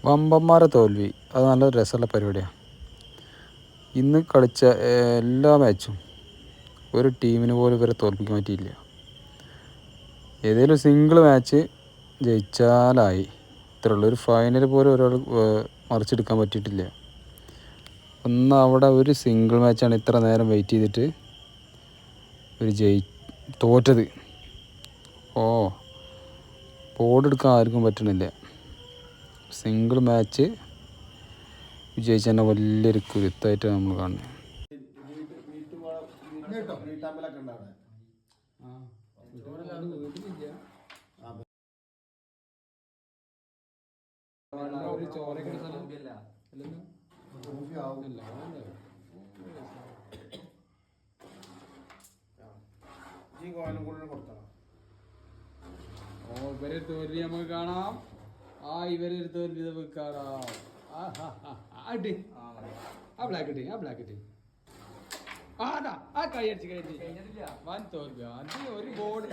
വമ്പന്മാരെ തോൽവി അത് നല്ല രസമുള്ള പരിപാടിയാണ്. ഇന്ന് കളിച്ച എല്ലാ മാച്ചും ഒരു ടീമിന് പോലും ഇവരെ തോൽപ്പിക്കാൻ പറ്റിയില്ല. ഏതെങ്കിലും സിംഗിൾ മാച്ച് ജയിച്ചാലായി. ഇത്രയുള്ള ഒരു ഫൈനൽ പോലും ഒരാൾ മറിച്ചെടുക്കാൻ പറ്റിയിട്ടില്ല. ഒന്ന് അവിടെ ഒരു സിംഗിൾ മാച്ചാണ് ഇത്ര നേരം വെയിറ്റ് ചെയ്തിട്ട് ഒരു തോറ്റത്. ബോർഡെടുക്കാൻ ആർക്കും പറ്റണില്ല. സിംഗിൾ മാച്ച് വിജയിച്ച തന്നെ വലിയൊരു കുരുത്തായിട്ടാണ് നമ്മൾ കാണുന്നത്. ഇവരെ തോൽവി നമുക്ക് കാണാം. ഇവരൊരു തോൽവി നമുക്ക് കാണാം. അടി ആ ബ്ലാക്ക് ഇട്ടി കൈ അടിച്ച് വൻ തോൽവി. ഒരു ബോർഡ്